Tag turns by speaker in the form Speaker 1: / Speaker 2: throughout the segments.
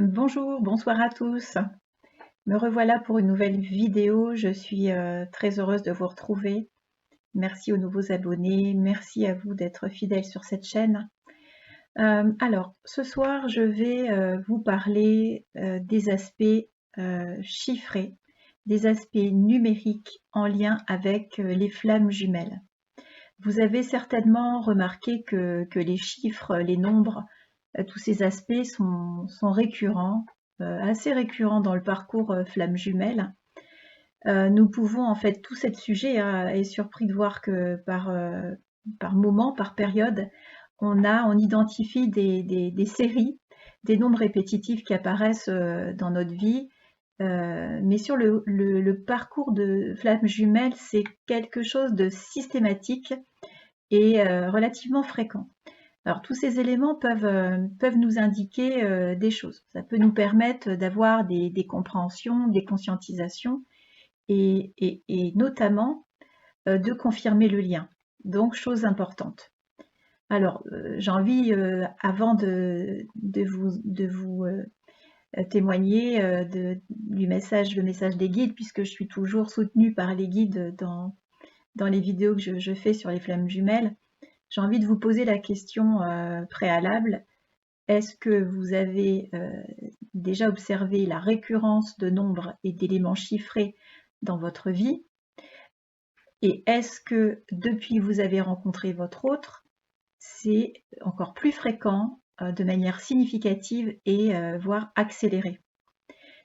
Speaker 1: Bonjour, bonsoir à tous. Me revoilà pour une nouvelle vidéo. Je suis très heureuse de vous retrouver. Merci aux nouveaux abonnés. Merci à vous d'être fidèles sur cette chaîne. Alors, ce soir, je vais vous parler des aspects chiffrés, des aspects numériques en lien avec les flammes jumelles. Vous avez certainement remarqué que les chiffres, les nombres, tous ces aspects sont récurrents, assez récurrents dans le parcours flammes jumelles. Nous pouvons en fait tous être sujets et surpris de voir que par moment, par période, on identifie des séries, des nombres répétitifs qui apparaissent dans notre vie. Mais sur le parcours de flammes jumelles, c'est quelque chose de systématique et relativement fréquent. Alors tous ces éléments peuvent nous indiquer des choses. Ça peut nous permettre d'avoir des compréhensions, des conscientisations et notamment de confirmer le lien. Donc chose importante. Alors j'ai envie, avant de vous témoigner le message des guides, puisque je suis toujours soutenue par les guides dans les vidéos que je fais sur les flammes jumelles, j'ai envie de vous poser la question préalable. Est-ce que vous avez déjà observé la récurrence de nombres et d'éléments chiffrés dans votre vie? Et est-ce que depuis que vous avez rencontré votre autre, c'est encore plus fréquent de manière significative et voire accélérée?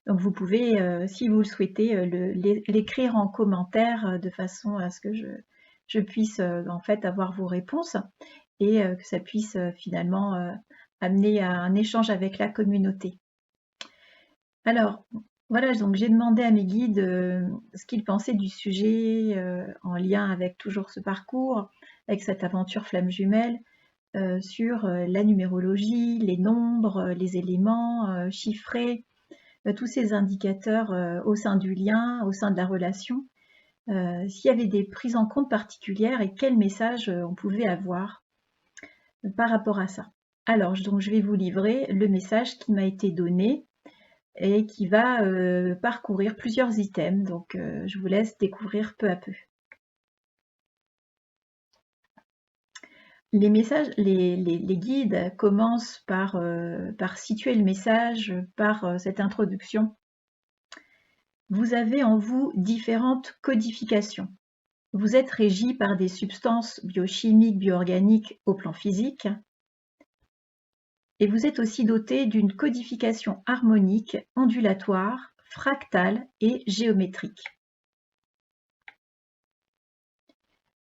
Speaker 1: Donc vous pouvez, si vous le souhaitez, l'écrire en commentaire de façon à ce que je puisse en fait avoir vos réponses et que ça puisse finalement amener à un échange avec la communauté. Alors voilà, donc j'ai demandé à mes guides ce qu'ils pensaient du sujet en lien avec toujours ce parcours, avec cette aventure flamme jumelle, sur la numérologie, les nombres, les éléments chiffrés, tous ces indicateurs au sein du lien, au sein de la relation, s'il y avait des prises en compte particulières et quel message on pouvait avoir par rapport à ça. Alors, donc, je vais vous livrer le message qui m'a été donné et qui va parcourir plusieurs items. Donc, je vous laisse découvrir peu à peu. Les messages, les guides commencent par situer le message par cette introduction. Vous avez en vous différentes codifications. Vous êtes régi par des substances biochimiques, bioorganiques au plan physique. Et vous êtes aussi doté d'une codification harmonique, ondulatoire, fractale et géométrique.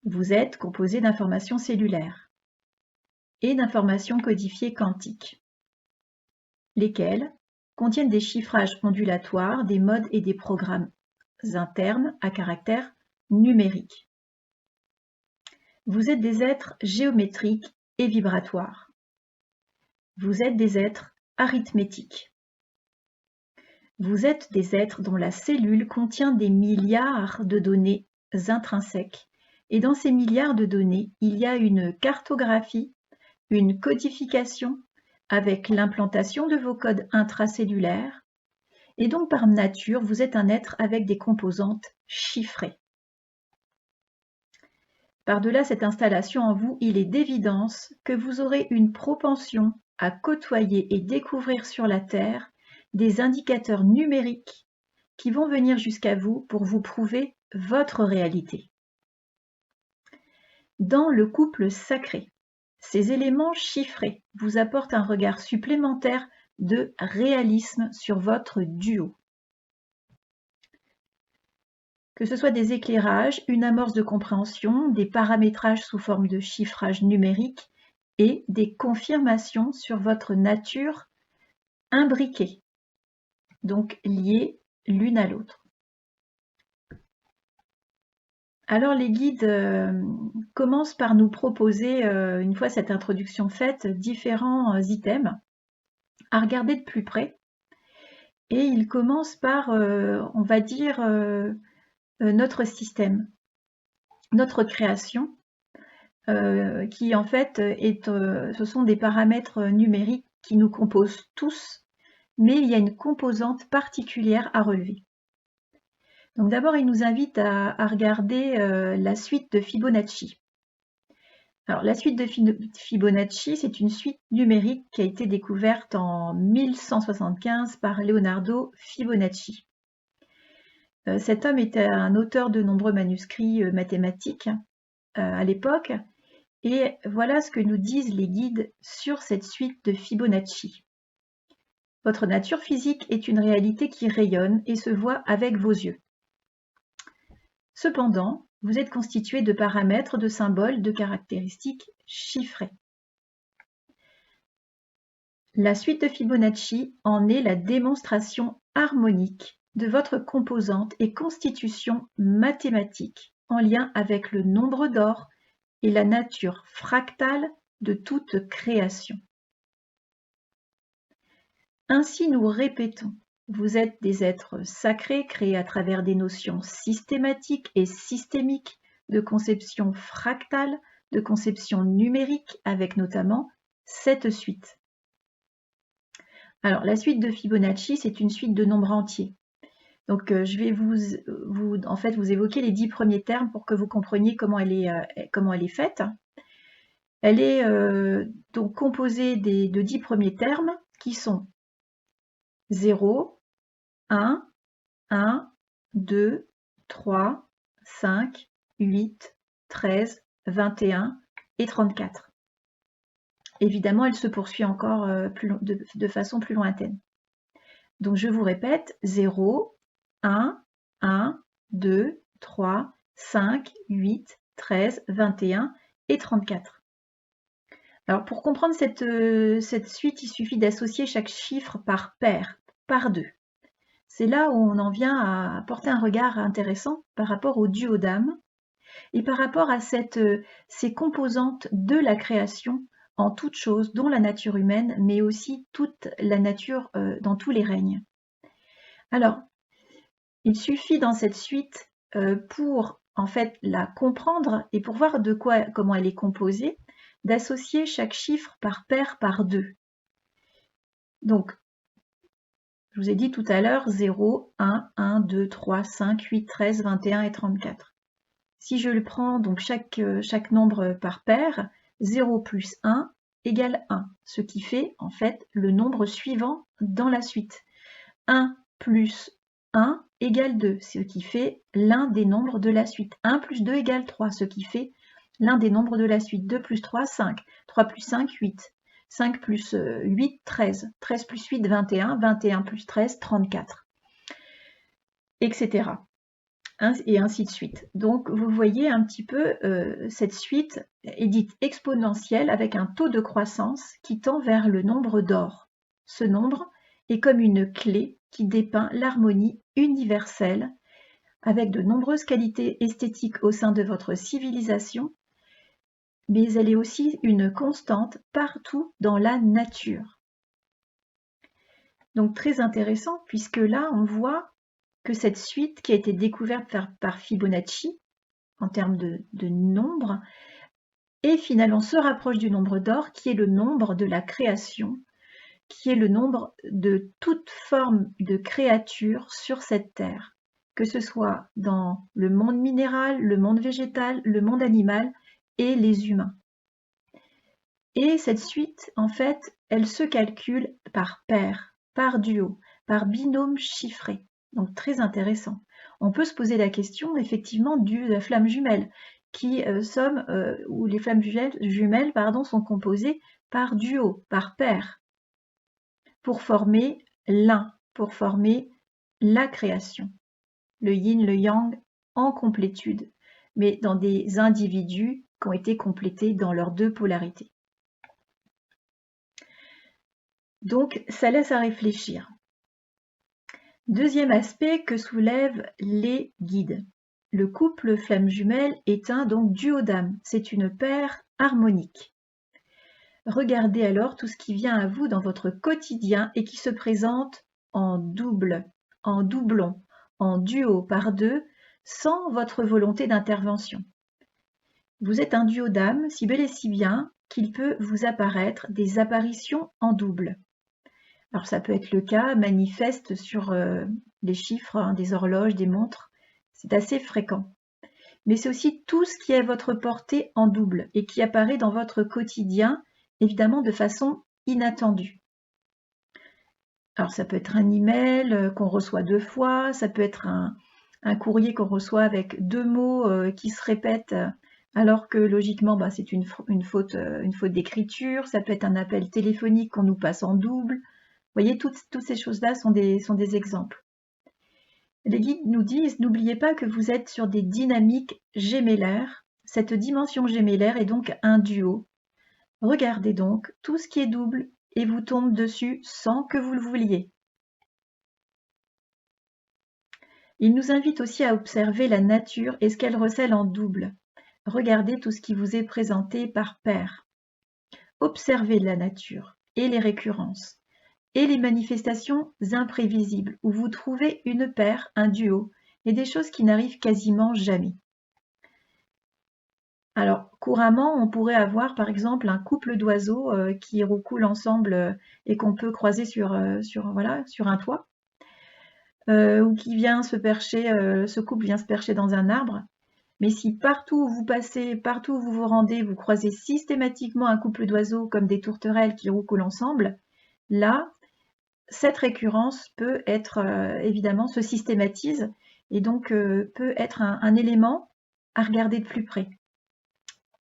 Speaker 1: Vous êtes composé d'informations cellulaires et d'informations codifiées quantiques, lesquelles contiennent des chiffrages ondulatoires, des modes et des programmes internes à caractère numérique. Vous êtes des êtres géométriques et vibratoires. Vous êtes des êtres arithmétiques. Vous êtes des êtres dont la cellule contient des milliards de données intrinsèques. Et dans ces milliards de données, il y a une cartographie, une codification avec l'implantation de vos codes intracellulaires. Et donc par nature, vous êtes un être avec des composantes chiffrées. Par-delà cette installation en vous, il est d'évidence que vous aurez une propension à côtoyer et découvrir sur la Terre des indicateurs numériques qui vont venir jusqu'à vous pour vous prouver votre réalité. Dans le couple sacré, ces éléments chiffrés vous apportent un regard supplémentaire de réalisme sur votre duo. Que ce soit des éclairages, une amorce de compréhension, des paramétrages sous forme de chiffrage numérique et des confirmations sur votre nature imbriquée, donc liées l'une à l'autre. Alors les guides commencent par nous proposer, une fois cette introduction faite, différents items à regarder de plus près. Et ils commencent par, on va dire, notre système, notre création, qui en fait ce sont des paramètres numériques qui nous composent tous, mais il y a une composante particulière à relever. Donc d'abord, il nous invite à regarder la suite de Fibonacci. Alors la suite de Fibonacci, c'est une suite numérique qui a été découverte en 1175 par Leonardo Fibonacci. Cet homme était un auteur de nombreux manuscrits mathématiques à l'époque, et voilà ce que nous disent les guides sur cette suite de Fibonacci. Votre nature physique est une réalité qui rayonne et se voit avec vos yeux. Cependant, vous êtes constitué de paramètres, de symboles, de caractéristiques chiffrées. La suite de Fibonacci en est la démonstration harmonique de votre composante et constitution mathématique en lien avec le nombre d'or et la nature fractale de toute création. Ainsi nous répétons, vous êtes des êtres sacrés créés à travers des notions systématiques et systémiques de conception fractale, de conception numérique avec notamment cette suite. Alors la suite de Fibonacci, c'est une suite de nombres entiers. Donc je vais vous évoquer les 10 premiers termes pour que vous compreniez comment elle est faite. Elle est donc composée de 10 premiers termes qui sont 0, 1, 1, 2, 3, 5, 8, 13, 21 et 34. Évidemment, elle se poursuit encore de façon plus lointaine. Donc je vous répète, 0, 1, 1, 2, 3, 5, 8, 13, 21 et 34. Alors pour comprendre cette suite, il suffit d'associer chaque chiffre par paire, par 2. C'est là où on en vient à porter un regard intéressant par rapport au duodame et par rapport à ces composantes de la création en toute chose, dont la nature humaine, mais aussi toute la nature dans tous les règnes. Alors, il suffit dans cette suite pour en fait la comprendre et pour voir comment elle est composée, d'associer chaque chiffre par paire par 2. Donc, je vous ai dit tout à l'heure 0, 1, 1, 2, 3, 5, 8, 13, 21 et 34. Si je le prends donc chaque nombre par paire, 0 plus 1 égale 1, ce qui fait en fait le nombre suivant dans la suite. 1 plus 1 égale 2, ce qui fait l'un des nombres de la suite. 1 plus 2 égale 3, ce qui fait l'un des nombres de la suite. 2 plus 3, 5. 3 plus 5, 8. 5 plus 8, 13. 13 plus 8, 21. 21 plus 13, 34. Etc. Et ainsi de suite. Donc vous voyez un petit peu cette suite est dite exponentielle avec un taux de croissance qui tend vers le nombre d'or. Ce nombre est comme une clé qui dépeint l'harmonie universelle avec de nombreuses qualités esthétiques au sein de votre civilisation, mais elle est aussi une constante partout dans la nature. Donc très intéressant puisque là on voit que cette suite qui a été découverte par Fibonacci en termes de nombre et finalement se rapproche du nombre d'or qui est le nombre de la création, qui est le nombre de toute forme de créature sur cette terre, que ce soit dans le monde minéral, le monde végétal, le monde animal et les humains. Et cette suite, en fait, elle se calcule par paire, par duo, par binôme chiffré. Donc très intéressant. On peut se poser la question effectivement de la flamme jumelle, où les flammes jumelles sont composées par duo, par paire, pour former l'un, pour former la création. Le yin, le yang en complétude, mais dans des individus qui ont été complétés dans leurs deux polarités. Donc ça laisse à réfléchir. Deuxième aspect que soulèvent les guides. Le couple flamme jumelle est un donc duodame, c'est une paire harmonique. Regardez alors tout ce qui vient à vous dans votre quotidien et qui se présente en double, en doublon, en duo par 2, sans votre volonté d'intervention. Vous êtes un duodame si bel et si bien qu'il peut vous apparaître des apparitions en double. Alors ça peut être le cas, manifeste sur les chiffres, hein, des horloges, des montres, c'est assez fréquent. Mais c'est aussi tout ce qui est à votre portée en double et qui apparaît dans votre quotidien, évidemment de façon inattendue. Alors ça peut être un email qu'on reçoit 2 fois, ça peut être un courrier qu'on reçoit avec 2 mots qui se répètent alors que logiquement c'est une faute d'écriture, ça peut être un appel téléphonique qu'on nous passe en double. Vous voyez, toutes ces choses-là sont des exemples. Les guides nous disent, n'oubliez pas que vous êtes sur des dynamiques gémellaires. Cette dimension gémellaire est donc un duo. Regardez donc tout ce qui est double et vous tombe dessus sans que vous le vouliez. Il nous invite aussi à observer la nature et ce qu'elle recèle en double. Regardez tout ce qui vous est présenté par paire. Observez la nature et les récurrences et les manifestations imprévisibles où vous trouvez une paire, un duo et des choses qui n'arrivent quasiment jamais. Alors, couramment, on pourrait avoir par exemple un couple d'oiseaux qui roucoulent ensemble et qu'on peut croiser sur un toit, ou qui vient se percher, ce couple vient se percher dans un arbre. Mais si partout où vous passez, partout où vous vous rendez, vous croisez systématiquement un couple d'oiseaux comme des tourterelles qui roucoulent ensemble, là, cette récurrence peut être, évidemment, se systématise et donc peut être un élément à regarder de plus près.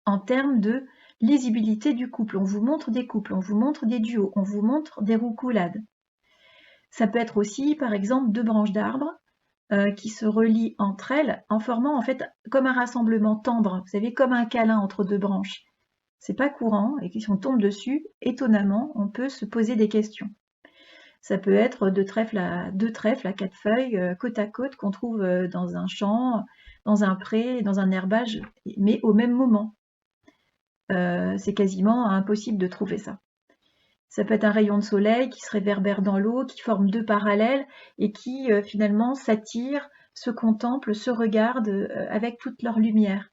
Speaker 1: En termes de lisibilité du couple, on vous montre des couples, on vous montre des duos, on vous montre des roucoulades. Ça peut être aussi, par exemple, 2 branches d'arbres qui se relient entre elles en formant en fait comme un rassemblement tendre, vous savez, comme un câlin entre 2 branches. C'est pas courant et si on tombe dessus, étonnamment, on peut se poser des questions. Ça peut être 2 trèfles à 4 feuilles côte à côte qu'on trouve dans un champ, dans un pré, dans un herbage, mais au même moment. C'est quasiment impossible de trouver ça. Ça peut être un rayon de soleil qui se réverbère dans l'eau, qui forme 2 parallèles et qui finalement s'attirent, se contemplent, se regardent avec toute leur lumière.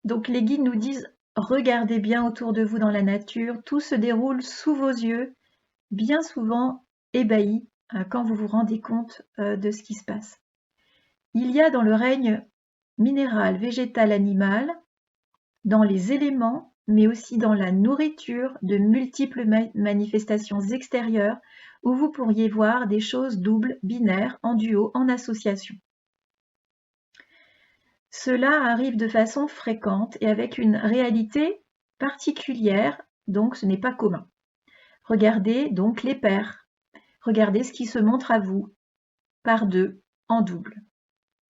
Speaker 1: Donc les guides nous disent, regardez bien autour de vous dans la nature, tout se déroule sous vos yeux, bien souvent ébahis quand vous vous rendez compte de ce qui se passe. Il y a dans le règne minéral, végétal, animal, dans les éléments, mais aussi dans la nourriture, de multiples manifestations extérieures où vous pourriez voir des choses doubles, binaires, en duo, en association. Cela arrive de façon fréquente et avec une réalité particulière, donc ce n'est pas commun. Regardez donc les paires. Regardez ce qui se montre à vous, par 2, en double.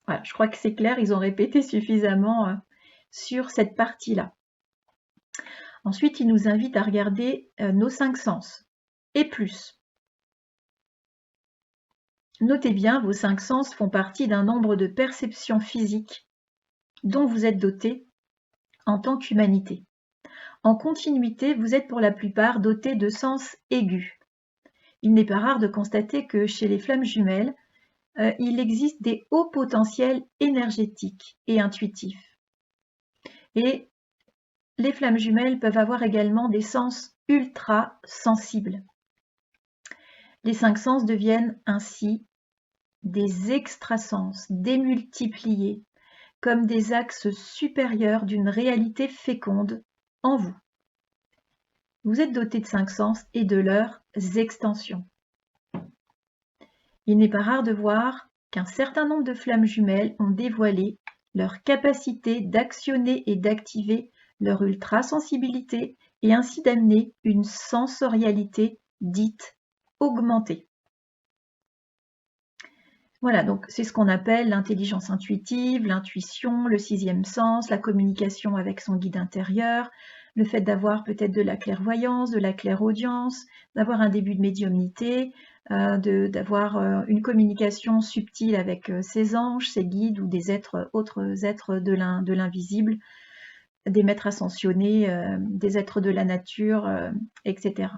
Speaker 1: Voilà, je crois que c'est clair, ils ont répété suffisamment sur cette partie-là. Ensuite, il nous invite à regarder nos 5 sens, et plus. Notez bien, vos 5 sens font partie d'un nombre de perceptions physiques dont vous êtes doté en tant qu'humanité. En continuité, vous êtes pour la plupart doté de sens aigus. Il n'est pas rare de constater que chez les flammes jumelles, il existe des hauts potentiels énergétiques et intuitifs. Et les flammes jumelles peuvent avoir également des sens ultra sensibles. Les 5 sens deviennent ainsi des extrasens démultipliés, comme des axes supérieurs d'une réalité féconde en vous. Vous êtes doté de 5 sens et de leurs extensions. Il n'est pas rare de voir qu'un certain nombre de flammes jumelles ont dévoilé leur capacité d'actionner et d'activer leur ultrasensibilité et ainsi d'amener une sensorialité dite augmentée. Voilà, donc c'est ce qu'on appelle l'intelligence intuitive, l'intuition, le 6e sens, la communication avec son guide intérieur, le fait d'avoir peut-être de la clairvoyance, de la clairaudience, d'avoir un début de médiumnité, d'avoir une communication subtile avec ses anges, ses guides ou des autres êtres de l'invisible, des maîtres ascensionnés, des êtres de la nature, etc.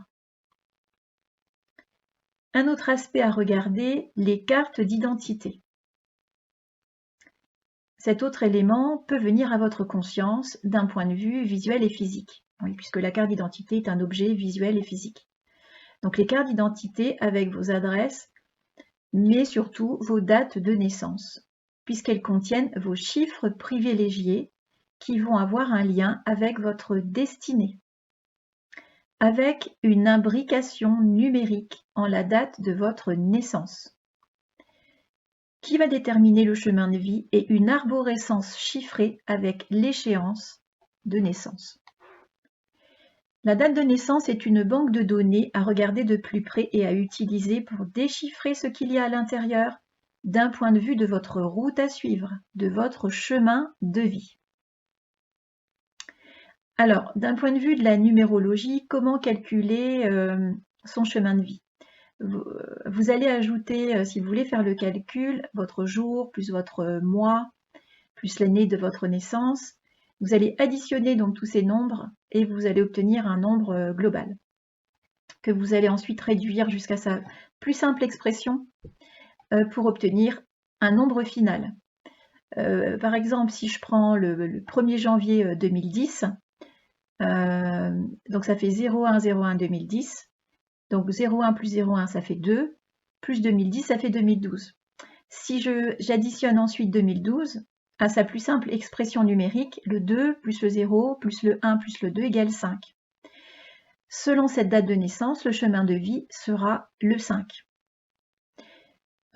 Speaker 1: Un autre aspect à regarder, les cartes d'identité. Cet autre élément peut venir à votre conscience d'un point de vue visuel et physique, oui, puisque la carte d'identité est un objet visuel et physique. Donc les cartes d'identité avec vos adresses, mais surtout vos dates de naissance, puisqu'elles contiennent vos chiffres privilégiés qui vont avoir un lien avec votre destinée, avec une imbrication numérique en la date de votre naissance, qui va déterminer le chemin de vie, et une arborescence chiffrée avec l'échéance de naissance. La date de naissance est une banque de données à regarder de plus près et à utiliser pour déchiffrer ce qu'il y a à l'intérieur d'un point de vue de votre route à suivre, de votre chemin de vie. Alors, d'un point de vue de la numérologie, comment calculer son chemin de vie? Vous allez ajouter, si vous voulez faire le calcul, votre jour plus votre mois plus l'année de votre naissance. Vous allez additionner donc tous ces nombres et vous allez obtenir un nombre global que vous allez ensuite réduire jusqu'à sa plus simple expression pour obtenir un nombre final. Par exemple, si je prends le 1er janvier 2010, donc ça fait 0101 2010, donc 01 plus 01 ça fait 2, plus 2010 ça fait 2012. Si j'additionne ensuite 2012, à sa plus simple expression numérique, le 2 plus le 0 plus le 1 plus le 2 égale 5. Selon cette date de naissance, le chemin de vie sera le 5.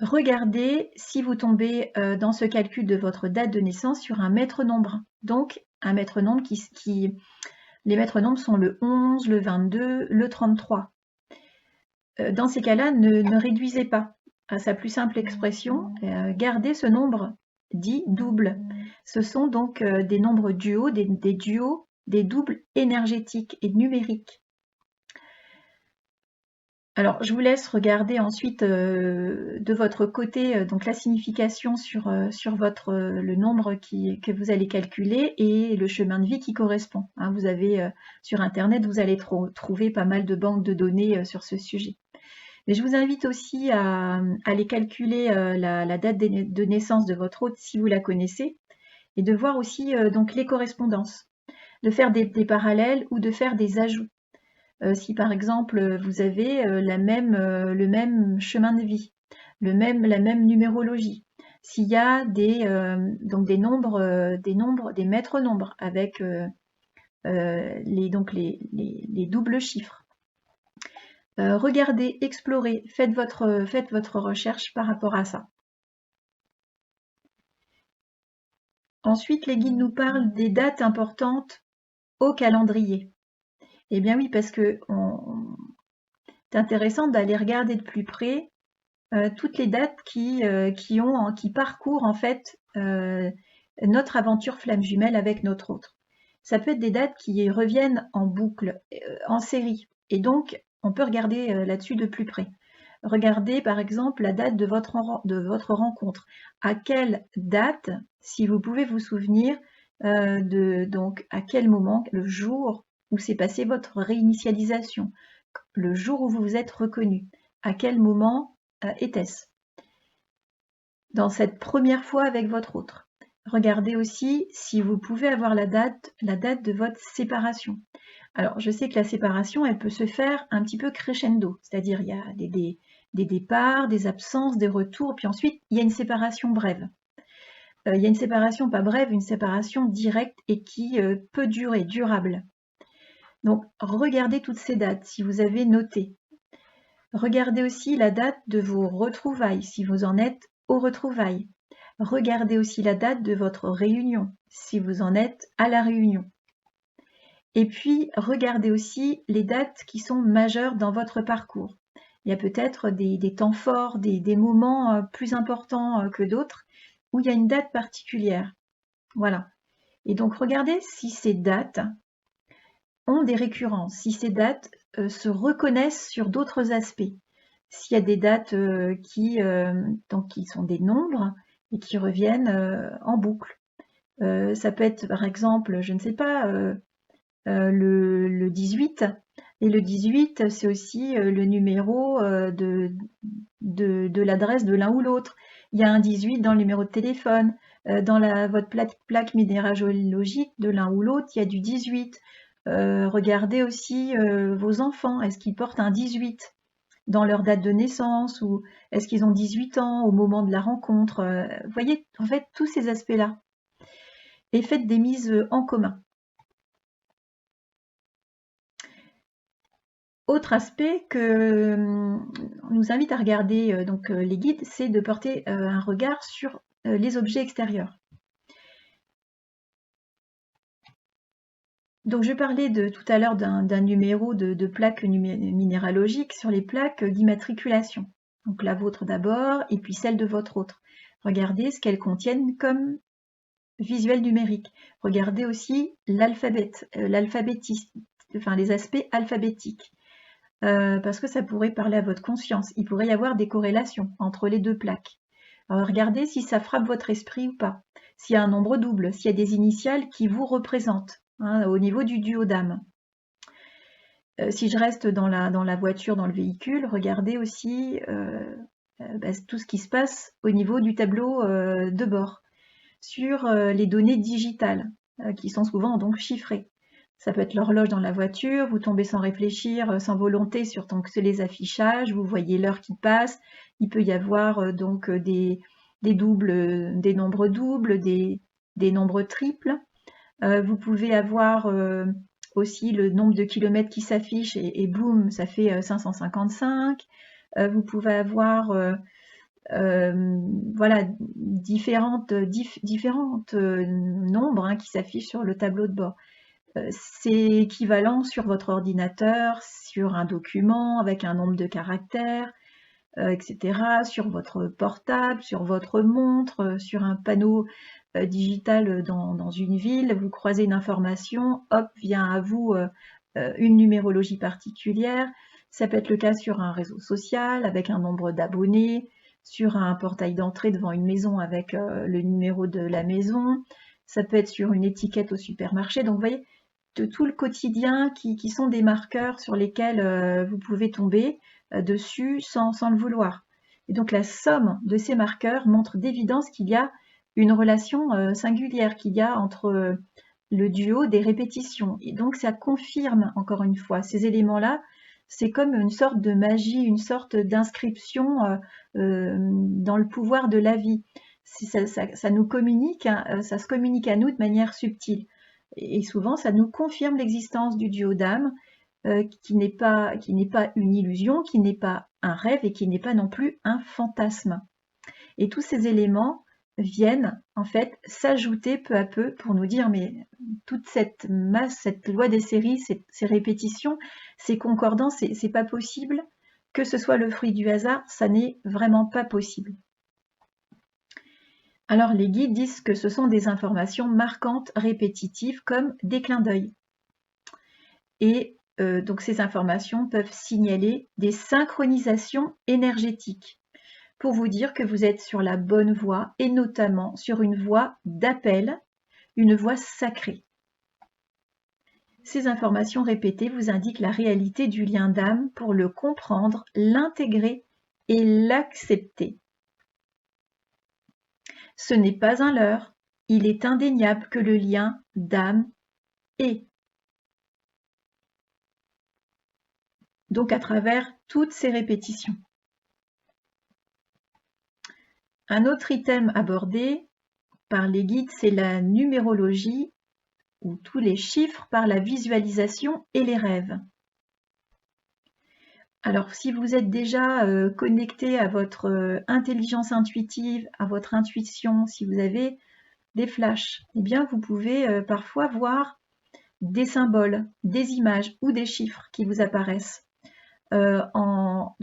Speaker 1: Regardez si vous tombez dans ce calcul de votre date de naissance sur un maître nombre. Donc, un maître nombre les maîtres nombres sont le 11, le 22, le 33. Dans ces cas-là, ne réduisez pas à sa plus simple expression, gardez ce nombre dit double. Ce sont donc des nombres duaux, des duos, des doubles énergétiques et numériques. Alors, je vous laisse regarder ensuite de votre côté donc la signification sur le nombre que vous allez calculer et le chemin de vie qui correspond. Hein, vous avez sur Internet, vous allez trouver pas mal de banques de données sur ce sujet. Mais je vous invite aussi à aller calculer la date de naissance de votre hôte si vous la connaissez, et de voir aussi donc les correspondances, de faire des parallèles ou de faire des ajouts. Si par exemple vous avez le même chemin de vie, la même numérologie, s'il y a des maîtres nombres avec les doubles chiffres. Regardez, explorez, faites votre recherche par rapport à ça. Ensuite, les guides nous parlent des dates importantes au calendrier. Eh bien oui, parce que c'est intéressant d'aller regarder de plus près toutes les dates qui parcourent en fait notre aventure flamme jumelle avec notre autre. Ça peut être des dates qui reviennent en boucle, en série, et donc on peut regarder là-dessus de plus près. Regardez par exemple la date de votre rencontre. À quelle date, si vous pouvez vous souvenir, donc à quel moment, le jour où s'est passée votre réinitialisation, le jour où vous vous êtes reconnu, à quel moment était-ce? Dans cette première fois avec votre autre. Regardez aussi si vous pouvez avoir la date de votre séparation. Alors, je sais que la séparation, elle peut se faire un petit peu crescendo, c'est-à-dire il y a des départs, des absences, des retours, puis ensuite il y a une séparation brève. Il y a une séparation pas brève, une séparation directe et qui peut durer, durable. Donc, regardez toutes ces dates si vous avez noté. Regardez aussi la date de vos retrouvailles, si vous en êtes aux retrouvailles. Regardez aussi la date de votre réunion, si vous en êtes à la réunion. Et puis, regardez aussi les dates qui sont majeures dans votre parcours. Il y a peut-être des temps forts, des moments plus importants que d'autres, où il y a une date particulière. Voilà. Et donc, regardez si ces dates ont des récurrences, si ces dates se reconnaissent sur d'autres aspects. S'il y a des dates qui sont des nombres et qui reviennent en boucle. Ça peut être par exemple, je ne sais pas, le 18. Et le 18, c'est aussi le numéro de l'adresse de l'un ou l'autre. Il y a un 18 dans le numéro de téléphone. Dans votre plaque minéralogique de l'un ou l'autre, il y a du 18. Regardez aussi vos enfants. Est-ce qu'ils portent un 18? dans leur date de naissance, ou est-ce qu'ils ont 18 ans au moment de la rencontre. Vous voyez, en fait, tous ces aspects-là. Et faites des mises en commun. Autre aspect que nous invite à regarder les guides, c'est de porter un regard sur les objets extérieurs. Donc je parlais tout à l'heure d'un numéro de plaques minéralogiques sur les plaques d'immatriculation. Donc la vôtre d'abord et puis celle de votre autre. Regardez ce qu'elles contiennent comme visuel numérique. Regardez aussi l'alphabet, les aspects alphabétiques. Parce que ça pourrait parler à votre conscience. Il pourrait y avoir des corrélations entre les deux plaques. Alors regardez si ça frappe votre esprit ou pas. S'il y a un nombre double, s'il y a des initiales qui vous représentent au niveau du duo d'âme. Si je reste dans la voiture, dans le véhicule, regardez aussi tout ce qui se passe au niveau du tableau de bord. Sur les données digitales, qui sont souvent donc chiffrées. Ça peut être l'horloge dans la voiture, vous tombez sans réfléchir, sans volonté sur les affichages, vous voyez l'heure qui passe, il peut y avoir donc des doubles, des nombres doubles, des nombres triples. Vous pouvez avoir aussi le nombre de kilomètres qui s'affiche et boum, ça fait 555. Vous pouvez avoir voilà, différentes nombres qui s'affichent sur le tableau de bord. C'est équivalent sur votre ordinateur, sur un document avec un nombre de caractères, etc., sur votre portable, sur votre montre, sur un panneau digital dans une ville, vous croisez une information, hop, vient à vous une numérologie particulière. Ça peut être le cas sur un réseau social avec un nombre d'abonnés, sur un portail d'entrée devant une maison avec le numéro de la maison. Ça peut être sur une étiquette au supermarché. Donc vous voyez, de tout le quotidien qui sont des marqueurs sur lesquels vous pouvez tomber dessus sans le vouloir. Et donc la somme de ces marqueurs montre d'évidence qu'il y a une relation singulière qu'il y a entre le duo des répétitions. Et donc ça confirme encore une fois ces éléments-là. C'est comme une sorte de magie, une sorte d'inscription dans le pouvoir de la vie. Ça nous communique, ça se communique à nous de manière subtile. Et souvent, ça nous confirme l'existence du duo d'âme, qui n'est pas une illusion, qui n'est pas un rêve et qui n'est pas non plus un fantasme. Et tous ces éléments viennent en fait s'ajouter peu à peu pour nous dire mais toute cette masse, cette loi des séries, ces répétitions, ces concordances, c'est pas possible que ce soit le fruit du hasard, ça n'est vraiment pas possible. Alors les guides disent que ce sont des informations marquantes, répétitives, comme des clins d'œil. Et donc ces informations peuvent signaler des synchronisations énergétiques pour vous dire que vous êtes sur la bonne voie et notamment sur une voie d'appel, une voie sacrée. Ces informations répétées vous indiquent la réalité du lien d'âme pour le comprendre, l'intégrer et l'accepter. Ce n'est pas un leurre, il est indéniable que le lien d'âme est. Donc à travers toutes ces répétitions. Un autre item abordé par les guides, c'est la numérologie, ou tous les chiffres par la visualisation et les rêves. Alors si vous êtes déjà connecté à votre intelligence intuitive, à votre intuition, si vous avez des flashs, eh bien vous pouvez parfois voir des symboles, des images ou des chiffres qui vous apparaissent en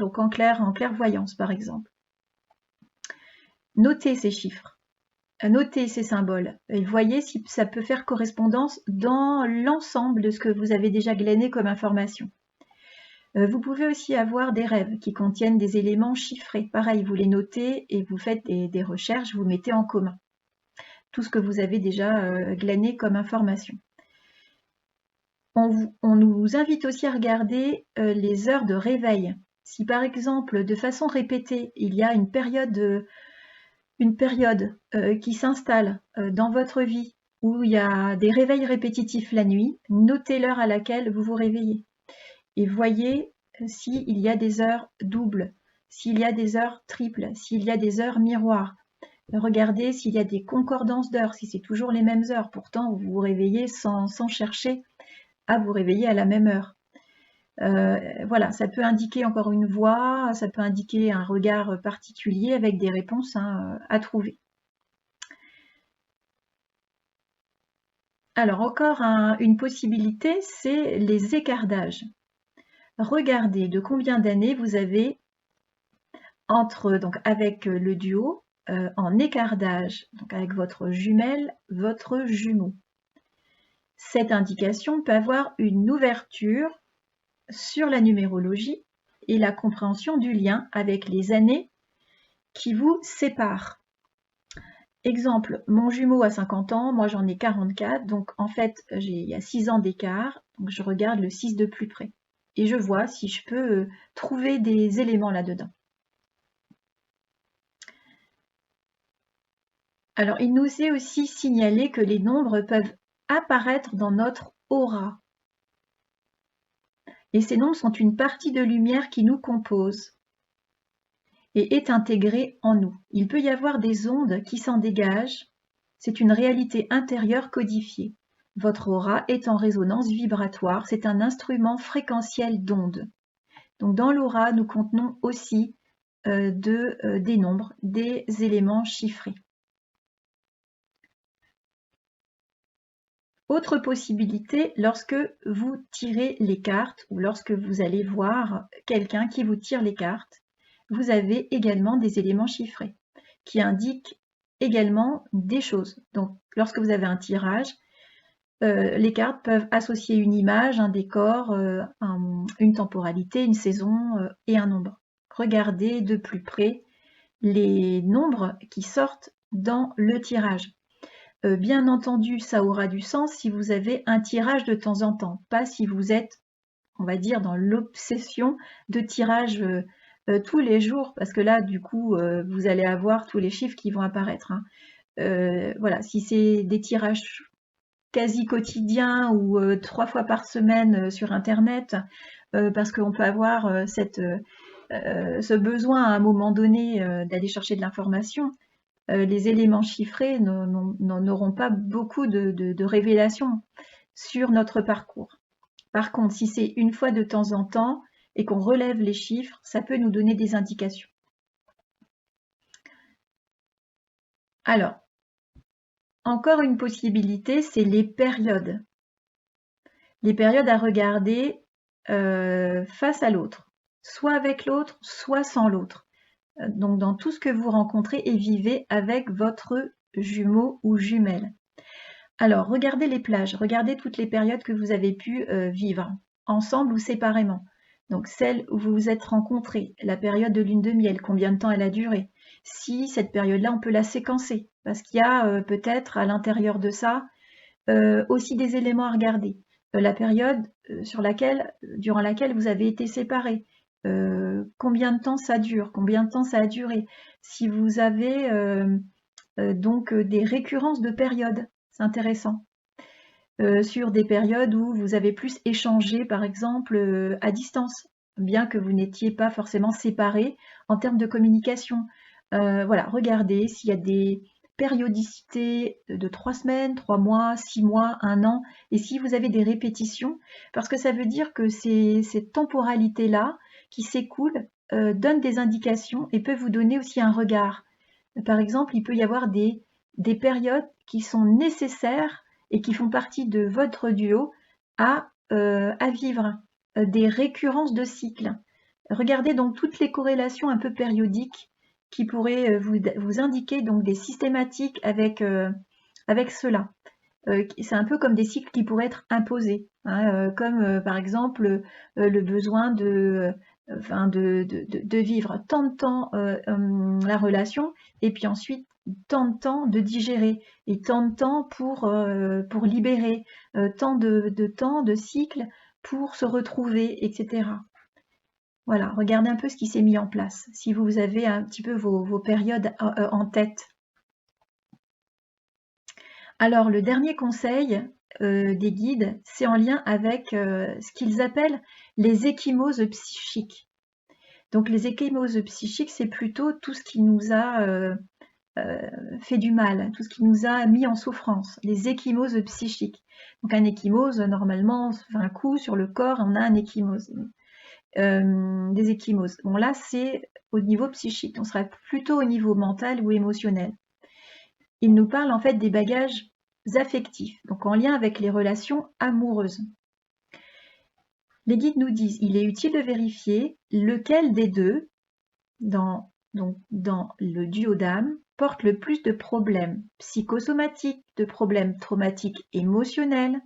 Speaker 1: clairvoyance par exemple. Notez ces chiffres, notez ces symboles et voyez si ça peut faire correspondance dans l'ensemble de ce que vous avez déjà glané comme information. Vous pouvez aussi avoir des rêves qui contiennent des éléments chiffrés. Pareil, vous les notez et vous faites des recherches, vous mettez en commun tout ce que vous avez déjà glané comme information. On nous invite aussi à regarder les heures de réveil. Si par exemple, de façon répétée, il y a une période qui s'installe dans votre vie où il y a des réveils répétitifs la nuit, notez l'heure à laquelle vous vous réveillez. Et voyez s'il y a des heures doubles, s'il y a des heures triples, s'il y a des heures miroirs. Regardez s'il y a des concordances d'heures, si c'est toujours les mêmes heures. Pourtant, vous vous réveillez sans chercher à vous réveiller à la même heure. Voilà, ça peut indiquer encore une voix, ça peut indiquer un regard particulier avec des réponses à trouver. Alors encore une possibilité, c'est les écartages. Regardez de combien d'années vous avez donc avec le duo en écartage, donc avec votre jumelle, votre jumeau. Cette indication peut avoir une ouverture sur la numérologie et la compréhension du lien avec les années qui vous séparent. Exemple, mon jumeau a 50 ans, moi j'en ai 44, donc en fait il y a 6 ans d'écart, donc je regarde le 6 de plus près et je vois si je peux trouver des éléments là-dedans. Alors il nous est aussi signalé que les nombres peuvent apparaître dans notre aura. Et ces nombres sont une partie de lumière qui nous compose et est intégrée en nous. Il peut y avoir des ondes qui s'en dégagent. C'est une réalité intérieure codifiée. Votre aura est en résonance vibratoire. C'est un instrument fréquentiel d'ondes. Donc dans l'aura, nous contenons aussi des nombres, des éléments chiffrés. Autre possibilité, lorsque vous tirez les cartes ou lorsque vous allez voir quelqu'un qui vous tire les cartes, vous avez également des éléments chiffrés qui indiquent également des choses. Donc, lorsque vous avez un tirage, les cartes peuvent associer une image, un décor, une temporalité, une saison et un nombre. Regardez de plus près les nombres qui sortent dans le tirage. Bien entendu, ça aura du sens si vous avez un tirage de temps en temps, pas si vous êtes, on va dire, dans l'obsession de tirage tous les jours, parce que là, du coup, vous allez avoir tous les chiffres qui vont apparaître. Voilà, si c'est des tirages quasi quotidiens ou 3 fois par semaine sur Internet, parce qu'on peut avoir ce besoin à un moment donné d'aller chercher de l'information, les éléments chiffrés n'auront pas beaucoup de révélations sur notre parcours. Par contre, si c'est une fois de temps en temps et qu'on relève les chiffres, ça peut nous donner des indications. Alors, encore une possibilité, c'est les périodes. Les périodes à regarder face à l'autre, soit avec l'autre, soit sans l'autre. Donc dans tout ce que vous rencontrez et vivez avec votre jumeau ou jumelle. Alors, regardez les plages, regardez toutes les périodes que vous avez pu vivre, ensemble ou séparément. Donc celle où vous vous êtes rencontrés, la période de lune de miel, combien de temps elle a duré. Si cette période-là, on peut la séquencer, parce qu'il y a peut-être à l'intérieur de ça aussi des éléments à regarder. La période durant laquelle vous avez été séparés. Combien de temps ça dure, combien de temps ça a duré. Si vous avez donc des récurrences de périodes, c'est intéressant. Sur des périodes où vous avez plus échangé, par exemple, à distance, bien que vous n'étiez pas forcément séparés en termes de communication. Voilà, regardez s'il y a des périodicités de 3 semaines, 3 mois, 6 mois, 1 an, et si vous avez des répétitions, parce que ça veut dire que ces temporalités-là qui s'écoulent donnent des indications et peuvent vous donner aussi un regard. Par exemple, il peut y avoir des périodes qui sont nécessaires et qui font partie de votre duo à vivre, des récurrences de cycles. Regardez donc toutes les corrélations un peu périodiques qui pourraient vous indiquer donc des systématiques avec cela. C'est un peu comme des cycles qui pourraient être imposés, hein, comme par exemple le besoin de vivre tant de temps la relation et puis ensuite tant de temps de digérer et tant de temps pour libérer, tant de temps de cycle pour se retrouver, etc. Voilà, regardez un peu ce qui s'est mis en place, si vous avez un petit peu vos périodes en tête. Alors, le dernier conseil des guides, c'est en lien avec ce qu'ils appellent les ecchymoses psychiques. Donc, les ecchymoses psychiques, c'est plutôt tout ce qui nous a fait du mal, tout ce qui nous a mis en souffrance, les ecchymoses psychiques. Donc, un ecchymose, normalement, on se fait un coup sur le corps, on a un ecchymose. Des ecchymoses. Bon, là, c'est au niveau psychique, on sera plutôt au niveau mental ou émotionnel. Il nous parle en fait des bagages affectifs, donc en lien avec les relations amoureuses. Les guides nous disent il est utile de vérifier lequel des deux, dans le duo d'âme, porte le plus de problèmes psychosomatiques, de problèmes traumatiques émotionnels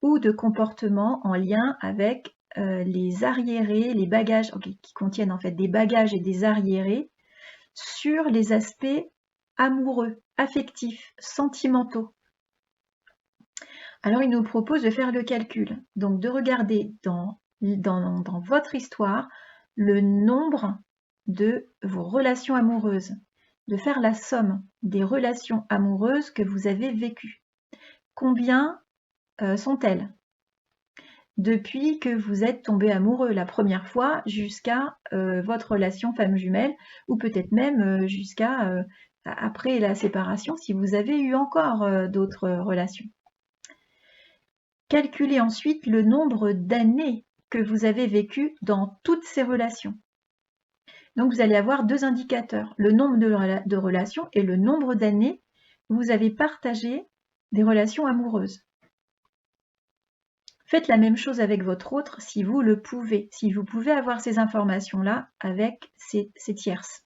Speaker 1: ou de comportements en lien avec les arriérés, les bagages, qui contiennent en fait des bagages et des arriérés sur les aspects amoureux, affectifs, sentimentaux. Alors il nous propose de faire le calcul, donc de regarder dans votre histoire le nombre de vos relations amoureuses, de faire la somme des relations amoureuses que vous avez vécues. Combien sont-elles? Depuis que vous êtes tombé amoureux la première fois jusqu'à votre relation femme jumelle, ou peut-être même jusqu'à après la séparation, si vous avez eu encore d'autres relations. Calculez ensuite le nombre d'années que vous avez vécu dans toutes ces relations. Donc vous allez avoir deux indicateurs, le nombre de relations et le nombre d'années où vous avez partagé des relations amoureuses. Faites la même chose avec votre autre si vous le pouvez, si vous pouvez avoir ces informations-là avec ces tierces.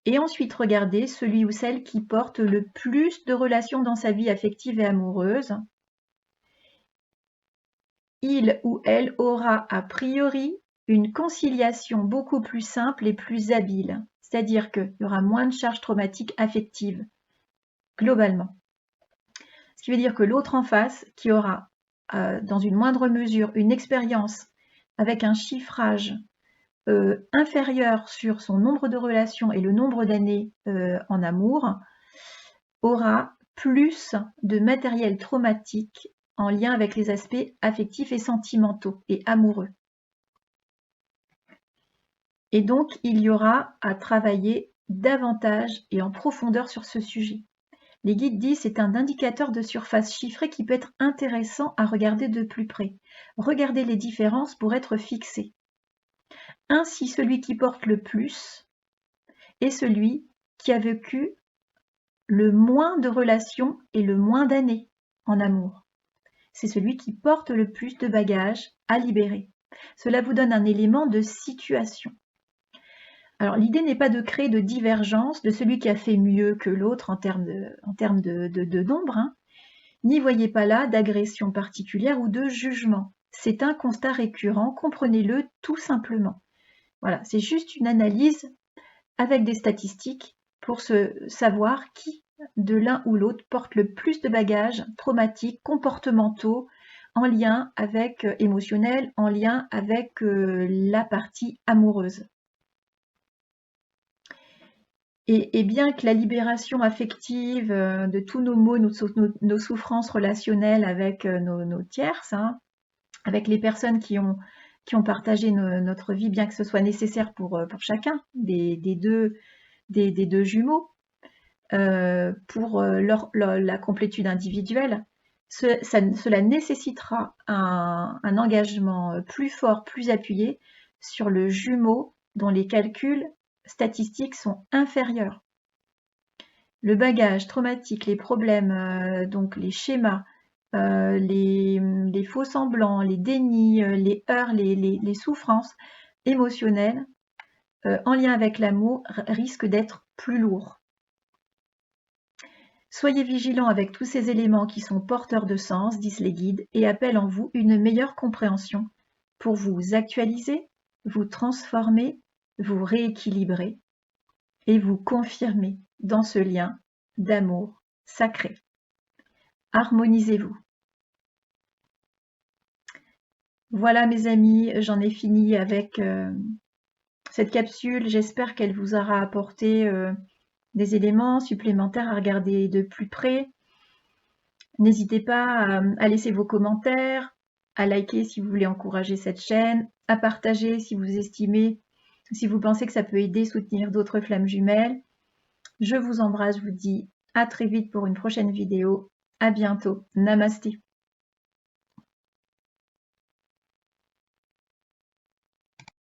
Speaker 1: Et ensuite, regardez celui ou celle qui porte le plus de relations dans sa vie affective et amoureuse. Il ou elle aura a priori une conciliation beaucoup plus simple et plus habile. C'est-à-dire qu'il y aura moins de charges traumatiques affectives, globalement. Ce qui veut dire que l'autre en face, qui aura dans une moindre mesure une expérience avec un chiffrage inférieur sur son nombre de relations et le nombre d'années en amour, aura plus de matériel traumatique en lien avec les aspects affectifs et sentimentaux et amoureux. Et donc, il y aura à travailler davantage et en profondeur sur ce sujet. Les guides disent c'est un indicateur de surface chiffrée qui peut être intéressant à regarder de plus près. Regardez les différences pour être fixé. Ainsi, celui qui porte le plus est celui qui a vécu le moins de relations et le moins d'années en amour. C'est celui qui porte le plus de bagages à libérer. Cela vous donne un élément de situation. Alors l'idée n'est pas de créer de divergence de celui qui a fait mieux que l'autre en termes de nombre, hein. N'y voyez pas là d'agression particulière ou de jugement. C'est un constat récurrent, comprenez-le tout simplement. Voilà, c'est juste une analyse avec des statistiques pour savoir qui de l'un ou l'autre porte le plus de bagages traumatiques, comportementaux, en lien avec émotionnel, en lien avec la partie amoureuse. Et bien que la libération affective de tous nos maux, nos souffrances relationnelles avec nos tierces, hein, avec les personnes qui ont partagé notre vie, bien que ce soit nécessaire pour chacun des deux jumeaux, pour la complétude individuelle, cela nécessitera un engagement plus fort, plus appuyé sur le jumeau dont les calculs statistiques sont inférieurs. Le bagage traumatique, les problèmes, donc les schémas, les faux semblants, les dénis, les heurts, les souffrances émotionnelles en lien avec l'amour risquent d'être plus lourds. Soyez vigilants avec tous ces éléments qui sont porteurs de sens, disent les guides, et appellent en vous une meilleure compréhension pour vous actualiser, vous transformer, vous rééquilibrer et vous confirmer dans ce lien d'amour sacré. Harmonisez-vous. Voilà mes amis, j'en ai fini avec cette capsule. J'espère qu'elle vous aura apporté des éléments supplémentaires à regarder de plus près. N'hésitez pas à laisser vos commentaires, à liker si vous voulez encourager cette chaîne, à partager si vous estimez, si vous pensez que ça peut aider, soutenir d'autres flammes jumelles. Je vous embrasse, je vous dis à très vite pour une prochaine vidéo. À bientôt. Namasté.